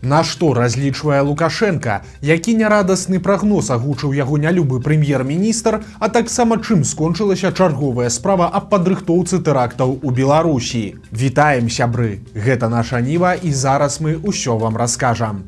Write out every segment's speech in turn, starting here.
На што разлічвае Лукашенка, які нярадасны прагноз агучыў яго нялюбы прэм'ер-міністр, а таксама чым скончылася чарговая справа аб падрыхтоўцы тэрактаў у Беларусі. Вітаем, сябры! Гэта наша Ніва, і зараз мы ўсё вам раскажам.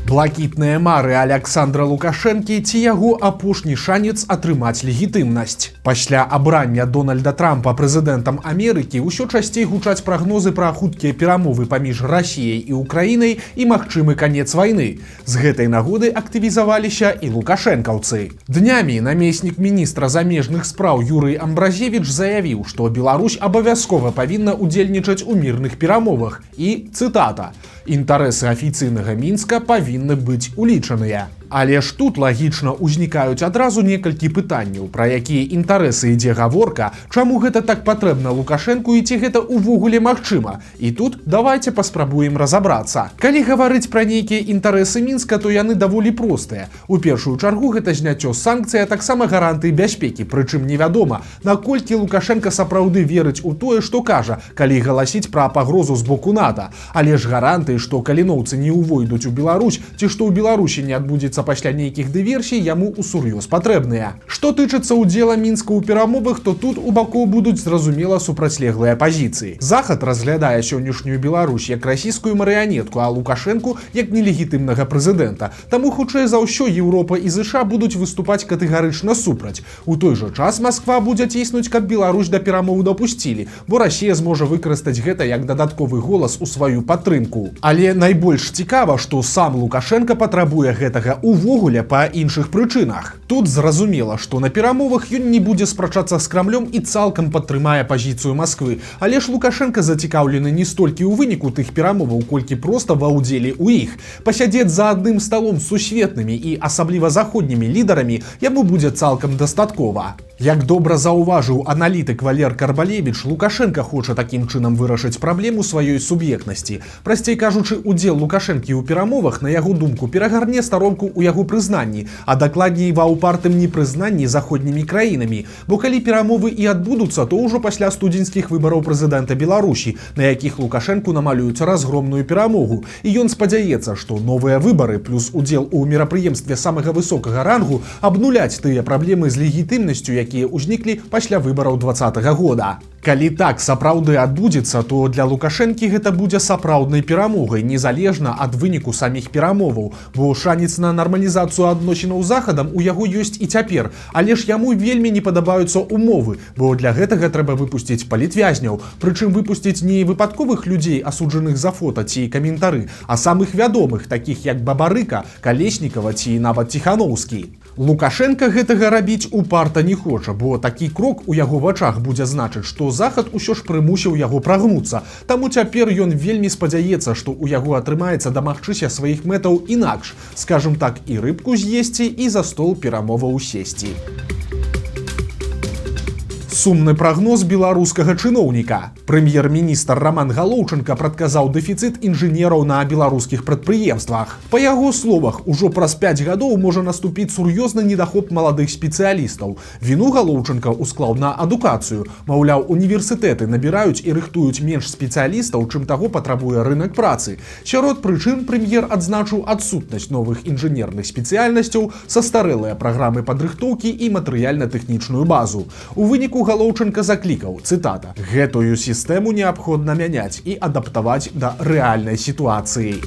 Блакітныя мары Александра Лукашэнкі ці яго апошні шанец атрымаць легітымнасць. Пасля абрання Дональда Трампа прэзідэнтам Амерыкі ўсё часцей гучаць прагнозы пра хуткія перамовы паміж Расіяй і Украінай і магчымы канец вайны. З гэтай нагоды актывізаваліся і лукашэнкаўцы. Днямі намеснік міністра замежных спраў Юрый Амбразевіч заявіў, што Беларусь абавязкова павінна ўдзельнічаць у мірных перамовах і, цытата, «Інтарэсы афіцыйнага Мінска павінны быць улічаныя». Але ж тут лагічна ўзнікаюць адразу некалькі пытанняў, пра якія інтарэсы ідзе гаворка, чаму гэта так патрэбна Лукашэнку і ці гэта ўвогуле магчыма. І тут давайце паспрабуем разабрацца. Калі гаварыць пра нейкія інтарэсы Мінска, то яны даволі простыя. У першую чаргу гэта зняццё санкцый, а таксама гарантыі бяспекі, прычым невядома, наколькі Лукашенка сапраўды верыць у тое, што кажа, калі галасіць пра пагрозу з боку НАТО. Але ж гарантыі, што каліноўцы не ўвойдуць у Беларусь, ці што ў Беларусі не адбудзецца пасля нейкіх дыверсій, яму усур'ёз патрэбныя. Што тычыцца ўдзела Мінска ў перамовах, то тут у бакоў будуць зразумела супрацьлеглыя пазіцыі. Захад разглядае сённяшнюю Беларусь як расійскую марыянетку, а Лукашэнку як нелегітымнага прэзідэнта. Таму хутчэй за ўсё Еўропа і ЗША будуць выступаць катэгарычна супраць. У той жа час Масква будзе ціснуць, каб Беларусь да перамоў дапусцілі, бо Расія зможа выкарыстаць гэта як дадатковы голас у сваю падтрымку. Але найбольш цікава, што сам Лукашенка патрабуе гэтага увогуле па іншых прычынах. Тут зразумела, што на перамовах ён не будзе спрачацца з Крамлём і цалкам падтрымае пазіцыю Масквы. Але ж Лукашенка зацікаўлены не столькі ў выніку тых перамоваў, колькі проста ва ўдзеле ў іх. Пасядзець за адным сталом з сусветнымі і асабліва заходнімі лідарамі яму будзе цалкам дастаткова. Як добра заўважыў аналітык Валер Карбалевіч, Лукашенка хоча такім чынам вырашыць праблему сваёй суб'ектнасці. Прасцей кажучы, удзел Лукашэнкі ў перамовах, на яго думку, перагарне старонку ў яго прызнанні, а дакладней ва ўпартым непрызнанні заходнімі краінамі. Бо калі перамовы і адбудуцца, то ўжо пасля студзеньскіх выбараў прэзідэнта Беларусі, на якіх Лукашэнку намалююць разгромную перамогу. І ён спадзяецца, што новыя выбары плюс удзел у мерапрыемстве самага высокага рангу абнуляць тыя праблемы з легітымнасцю, якія ўзніклі пасля выбараў 2020 года. Калі так сапраўды адбудзецца, то для Лукашэнкі гэта будзе сапраўднай перамогай, незалежна ад выніку саміх перамоваў, бо шанец на нармалізацыю адносінаў з Захадам у яго ёсць і цяпер, але ж яму вельмі не падабаюцца умовы, бо для гэтага трэба выпусціць палітвязняў, прычым выпусціць не выпадковых людзей, асуджаных за фота ці каментары, а самых вядомых, такіх як Бабарыка, Калеснікава ці нават Ціханаўскі. Лукашенка гэтага рабіць упарта не хоча, бо такі крок у яго вачах будзе значыць, што Захад усё ж прымусіў яго прагнуцца. Таму цяпер ён вельмі спадзяецца, што ў яго атрымаецца дамагчыся сваіх мэтаў інакш, скажам так, і рыбку з'есці, і за стол перамоваў сесці. Сумны прагноз беларускага чыноўніка. Прэм'ер-міністр Роман Галоўчынка прадказаў дэфіцыт інжынераў на беларускіх прадпрыемствах. Па яго словах, ужо праз 5 гадоў можа наступіць сур'ёзны недахоп маладых спецыялістаў. Віну Галоўчынка усклаў на адукацыю. Маўляў, універсітэты набіраюць і рыхтуюць менш спецыялістаў, чым таго патрабуе рынак працы. Сярод прычын прэм'ер адзначыў адсутнасць новых інжынерных спецыяльнасцяў, састарэлыя праграмы падрыхтоўкі і матэрыяльна-тэхнічную базу. У выніку Галоўчынка заклікаў, цытата, «Гэтую сістэму неабходна мяняць і адаптаваць да рэальнай сітуацыі».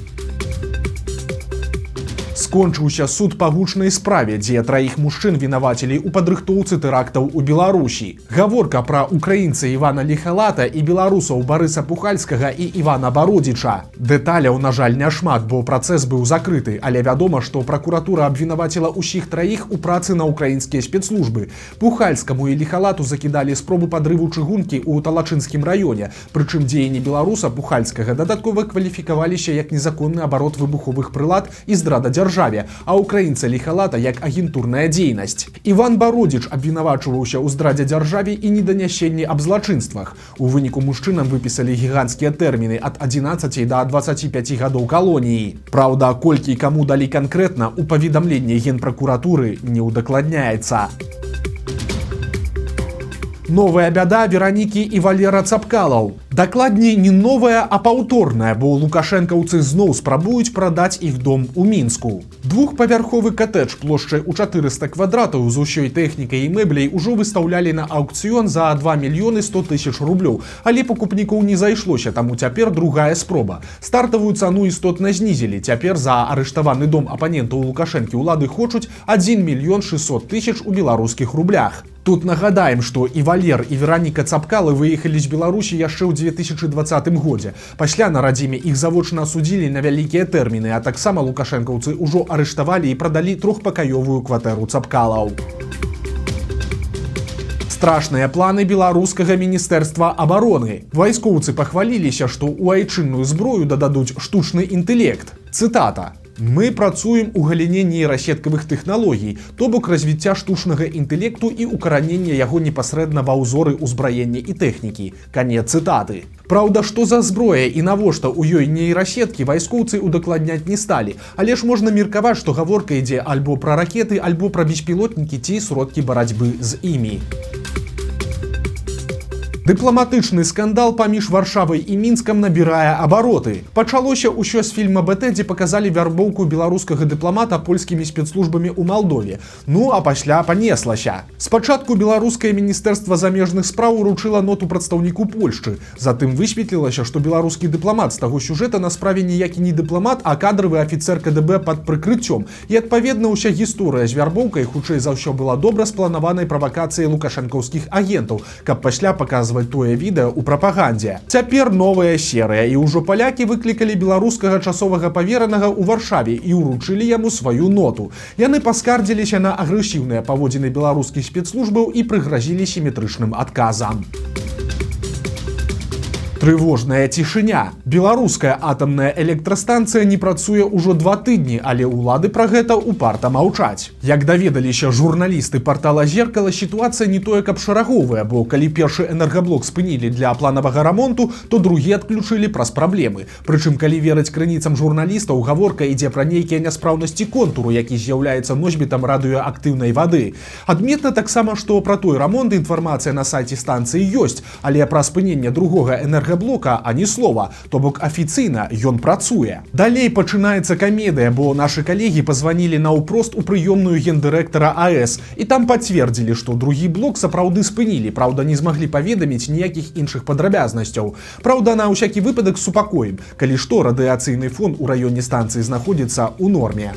Скончыўся суд па гучнай справе, дзе 3 мужчын вінавацілі ў падрыхтоўцы тэрактаў у Беларусі. Гаворка пра украінца Івана Ліхалата і беларусаў Барыса Пухальскага і Івана Бародзіча. Дэталяў, на жаль, няшмат, бо працэс быў закрыты, але вядома, што пракуратура абвінаваціла ўсіх 3 у працы на украінскія спецслужбы. Пухальскаму і Ліхалату закідалі спробу падрыву чыгункі ў Талачынскім раёне, прычым дзеянні беларуса Пухальскага дадаткова кваліфікаваліся як незаконны абарот выбуховых прылад і здрада дзяржаве, а украінца Ліхалата як агентурная дзейнасць. Іван Бародзіч абвінавачваўся ў здрадзе дзяржаве і неданясенні аб злачынствах. У выніку мужчынам выпісалі гіганцкія тэрміны ад 11 да 25 гадоў калоніі. Праўда, колькі і каму далі канкрэтна, у паведамленні Генпракуратуры не ўдакладняецца. Новая бяда Веранікі і Валера Цапкалаў. Дакладней, не новая, а паўторная, бо лукашэнкаўцы зноў спрабуюць прадаць іх дом у Мінску. Двухпавярховы катэдж плошчай у 400 квадратаў з усёй тэхнікай і мэбляй ужо выстаўлялі на аўкцыён за 2 мільёны 100 тысяч рублёў, але пакупнікоў не зайшлося, таму цяпер другая спроба. Стартавую цану істотна знізілі. Цяпер за арыштаваны дом апанентаў Лукашэнкі ўлады хочуць 1 мільён 600 тысяч у беларускіх рублях. Тут нагадаем, што і Валер, і Вераніка Цапкалы выехалі з Беларусі яшчэ ў 2020 годзе. Пасля на радзіме іх завочна асудзілі на вялікія тэрміны, а таксама лукашэнкаўцы ўжо арыштавалі і прадалі трохпакаёвую кватэру Цапкалаў. Страшныя планы беларускага міністэрства абароны. Вайскоўцы пахваліліся, што ў айчынную зброю дададуць штучны інтэлект. Цытата. «Мы працуем у галіне нейрасеткавых тэхналогій, то бок развіцця штучнага інтэлекту і укаранення яго непасрэдна ва ўзоры ўзбраення і тэхнікі». Канец цытаты. Праўда, што за зброя і навошта ў ёй нейрасеткі, вайскоўцы удакладняць не сталі, але ж можна меркаваць, што гаворка ідзе альбо пра ракеты, альбо пра беспілотнікі ці сродкі барацьбы з імі. Дыпламатычны скандал паміж Варшавай і Мінскам набірае абароты. Пачалося ўсё з фільма «БТ», дзе паказалі вярбоўку беларускага дыпламата польскімі спецслужбамі ў Малдове. Ну, а пасля панеслася. Спачатку беларускае міністэрства замежных спраў уручыла ноту прадстаўніку Польшчы. Затым высветлілася, што беларускі дыпламат з таго сюжэта на справе ніякі не дыпламат, а кадравы афіцэр КДБ пад прыкрыццём. І адпаведна ўся гісторыя з вярбоўкай хутчэй за ўсё была добра спланаванай правакацыяй лукашэнкаўскіх агентаў, каб пасля паказваць тое відэа ў прапагандзе. Цяпер новая серыя, і ўжо палякі выклікалі беларускага часовага паверанага ў Варшаве і ўручылі яму сваю ноту. Яны паскардзіліся на агрэсіўныя паводзіны беларускіх спецслужбаў і прыгразілі сіметрычным адказам. Трывожная цішыня. Беларуская атамная электрастанцыя не працуе ўжо 2 тыдні, але ўлады пра гэта упарта маўчаць. Як даведаліся журналісты партала «Зеркала», сітуацыя не тое каб шараговая, бо калі першы энергаблок спынілі для планавага рамонту, то другі адключылі праз праблемы. Прычым, калі верыць крыніцам журналістаў, гаворка ідзе пра нейкія няспраўнасці контуру, які з'яўляецца носьбітам радыёактыўнай вады. Адметна таксама, што пра той рамонт інфармацыя на сайце станцыі ёсць, але пра спыненне другога энергаблока ані слова, то бок афіцыйна ён працуе. Далей пачынаецца камедыя, бо нашы калегі пазванілі наўпрост у прыёмную гендырэктара АЭС, і там пацвердзілі, што другі блок сапраўды спынілі, праўда, не змаглі паведаміць ніякіх іншых падрабязнасцяў. Праўда, на ўсякі выпадак супакоім, калі што радыяцыйны фон у раёне станцыі знаходзіцца ў норме.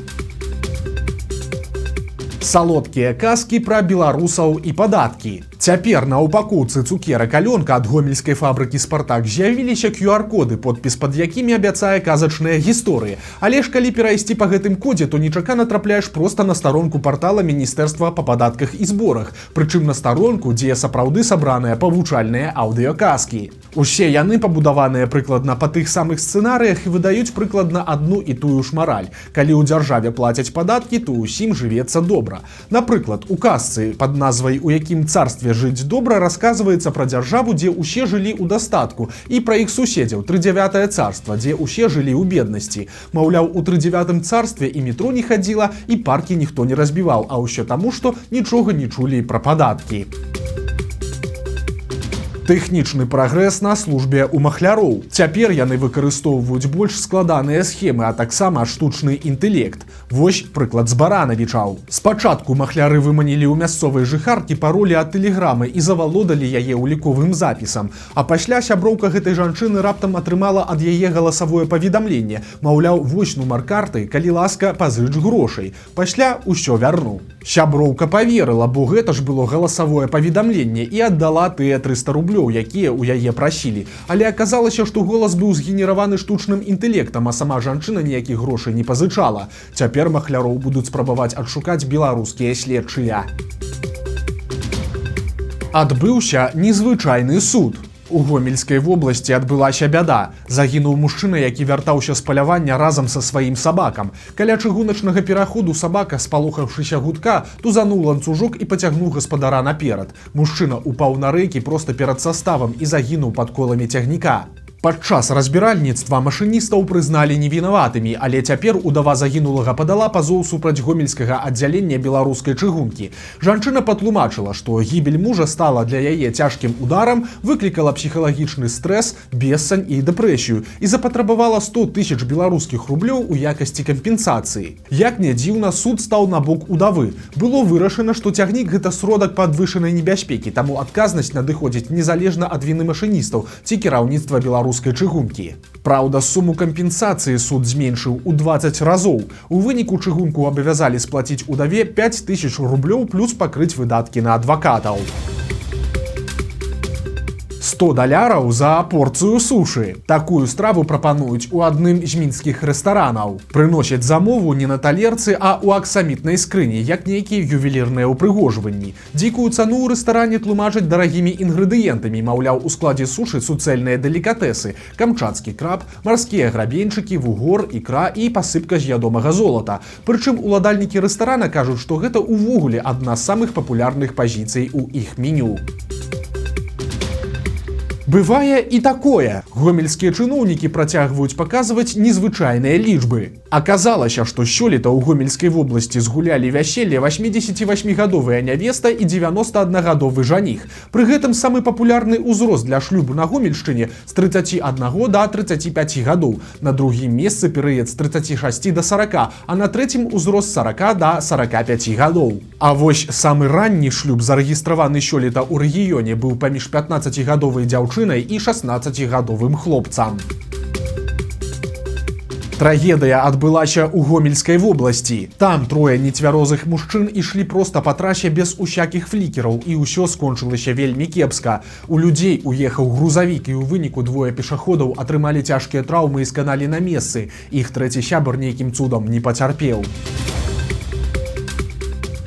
Салодкія казкі пра беларусаў і падаткі. Цяпер на упакоўцы цукерак «Алёнка» ад гомельскай фабрыкі «Спартак» з'явіліся QR-коды, подпіс пад якімі абяцае казачныя гісторыі. Але ж калі перайсці па гэтым кодзе, то нечакана трапляеш проста на старонку партала Міністэрства па падатках і зборах. Прычым на старонку, дзе сапраўды сабраныя павучальныя аўдыёказкі. Усе яны пабудаваныя прыкладна па тых самых сцэнарыях і выдаюць прыкладна адну і тую ж мараль. Калі ў дзяржаве плацяць падаткі, то ўсім жывецца добра. Напрыклад, у казцы пад назвай «У якім царстве жыць добра» расказваецца пра дзяржаву, дзе ўсе жылі ў дастатку, і пра іх суседзяў, трыдзявятае царства, дзе ўсе жылі ў беднасці. Маўляў, у трыдзявятым царстве і метро не хадзіла, і паркі ніхто не разбіваў, а ўсё таму, што нічога не чулі пра падаткі. Тэхнічны прагрэс на службе ў махляроў. Цяпер яны выкарыстоўваюць больш складаныя схемы, а таксама штучны інтэлект. Вось прыклад з Баранавічаў. Спачатку махляры выманілі ў мясцовай жыхаркі паролі ад тэлеграмы і завалодалі яе ўліковым запісам. А пасля сяброўка гэтай жанчыны раптам атрымала ад яе галасавое паведамленне. Маўляў, вось нумар карты, калі ласка, пазыч грошай. Пасля ўсё вярну. Сяброўка паверыла, бо гэта ж было галасавое паведамленне, і аддала тыя 300 рублёў, якія ў яе прасілі. Але аказалася, што голас быў згенераваны штучным інтэлектам, а сама жанчына ніякіх грошай не пазычала. Цяпер махляроў будуць спрабаваць адшукаць беларускія следчыя. Адбыўся незвычайны суд. У Гомельскай вобласці адбылася бяда. Загінуў мужчына, які вяртаўся з палявання разам са сваім сабакам. Каля чыгуначнага пераходу сабака, спалохаўшыся гудка, тузануў ланцужок і пацягнуў гаспадара наперад. Мужчына упаў на рэйкі проста перад саставам і загінуў пад коламі цягніка. Падчас разбіральніцтва машыністаў прызналі невінаватымі, але цяпер удава загінулага падала пазоў супраць гомельскага аддзялення беларускай чыгункі. Жанчына патлумачыла, што гібель мужа стала для яе цяжкім ударам, выклікала псіхалагічны стрэс, бессань і дэпрэсію і запатрабавала 100 000 беларускіх рублёў у якасці кампенсацыі. Як не дзіўна, суд стаў на бок удавы. Было вырашана, што цягнік гэта сродак падвышанай небяспекі, таму адказнасць надыходзіць незалежна ад віны машыністаў ці кіраўніцтва беларускай чыгункі. Праўда, суму кампенсацыі суд зменшыў у 20 разоў. У выніку чыгунку абавязалі сплаціць удаве 5 000 рублёў плюс пакрыць выдаткі на адвакатаў. $100 за порцыю сушы. Такую страву прапануюць у адным з мінскіх рэстаранаў. Прыносяць замову не на талерцы, а ў аксамітнай скрыні, як нейкія ювелірныя ўпрыгожванні. Дзікую цану ў рэстаране тлумачаць дарагімі інгрэдыентамі, маўляў, у складзе сушы суцэльныя делікатэсы: камчатскі краб, марскія грабеньчыкі, вугор, ікра і пасыпка з ядомага золата. Прычым уладальнікі рэстарана кажуць, што гэта ўвогуле адна з самых папулярных пазіцый у іх меню. Бывае і такое. Гомельскія чыноўнікі працягваюць паказваць незвычайныя лічбы. Аказалася, што сёлета ў Гомельскай вобласці згулялі вяселле 88-гадовая нявеста і 91-гадовы жаніх. Пры гэтым самы папулярны ўзрост для шлюбу на Гомельшчыне з 31 да 35 гадоў. На другім месцы перыяд з 36 да 40, а на трэцім узрост з 40 да 45 гадоў. А вось самы ранні шлюб, зарэгістраваны сёлета ў рэгіёне, быў паміж 15-гадовай дзяўчынай і 16-гадовым хлопцам. Трагедыя адбылася ў Гомельскай вобласці. Там трое нецвярозых мужчын ішлі проста па трасе без усякіх флікераў, і ўсё скончылася вельмі кепска. У людзей уехаў грузавік, і ў выніку двое пешаходаў атрымалі цяжкія траўмы і сканалі на месцы. Іх трэці сябар нейкім цудам не пацярпеў.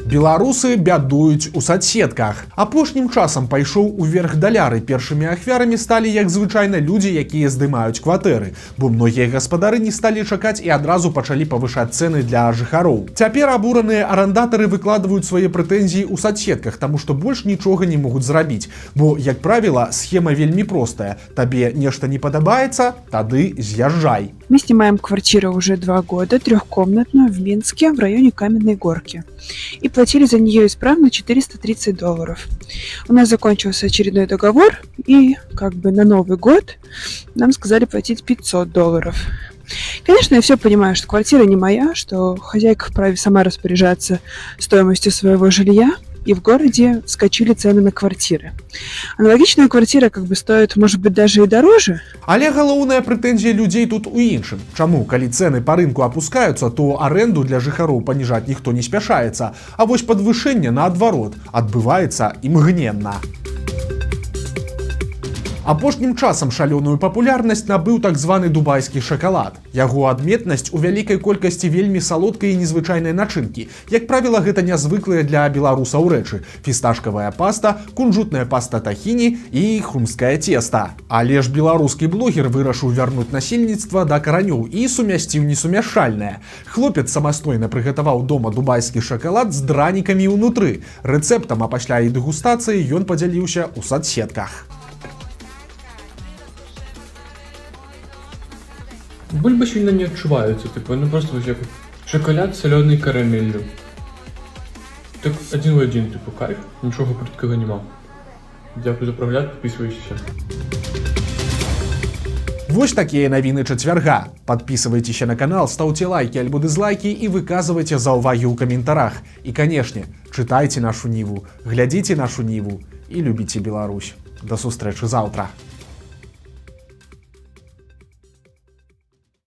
Беларусы бядуюць у садсетках. Апошнім часам пайшоў уверх даляры. Першымі ахвярамі сталі, як звычайна, людзі, якія здымаюць кватэры, бо многія гаспадары не сталі чакаць і адразу пачалі павышаць цэны для жыхароў. Цяпер абураныя арандатары выкладваюць свае прэтэнзіі ў садсетках, таму што больш нічога не могуць зрабіць, бо, як правіла, схема вельмі простая. Табе нешта не падабаецца, тады з'язджай. Мы снимаем квартиру уже 2 года, трехкомнатную в Минске, в районе Каменной Горки. И платили за нее исправно $430. У нас закончился очередной договор, и на Новый год нам сказали платить $500. Конечно, я все понимаю, что квартира не моя, что хозяйка вправе сама распоряжаться стоимостью своего жилья, и в городе вскочили цены на квартиры. Аналогичная квартира стоит, может быть, даже и дороже. Але галоўная прэтэнзія людзей тут у іншым. Чаму, калі цэны па рынку апускаюцца, то арэнду для жыхароў паніжаць ніхто не спяшаецца, а вось падвышэнне, наадварот, адбываецца імгненна. Апошнім часам шалёную папулярнасць набыў так званы дубайскі шакалад. Яго адметнасць у вялікай колькасці вельмі салодкай і незвычайнай начынкі. Як правіла, гэта нязвыклыя для беларусаў рэчы: фісташкавая паста, кунжутная паста тахіні і хрумскае цеста. Але ж беларускі блогер вырашыў вярнуць насельніцтва да каранёў і сумясціў несумяшальнае. Хлопец самастойна прыгатаваў дома дубайскі шакалад з дранікамі ўнутры. Рэцэптам, а пасля і дэгустацыі ён падзяліўся ў садсетках. Бульба сильно не отчувается, просто як шоколад с соленой карамелью. Так один в один, кайф, нічого прыткага нема. Дякую за прагляд, подписывайтесь. Вось такія навіны чацвярга. Подписывайтеся на канал, ставьте лайки альбо дизлайки и выказывайте заўвагі ў каментарах. И, конечно, читайте нашу Ніву, глядите нашу Ніву и любите Беларусь. До сустрэчы заўтра.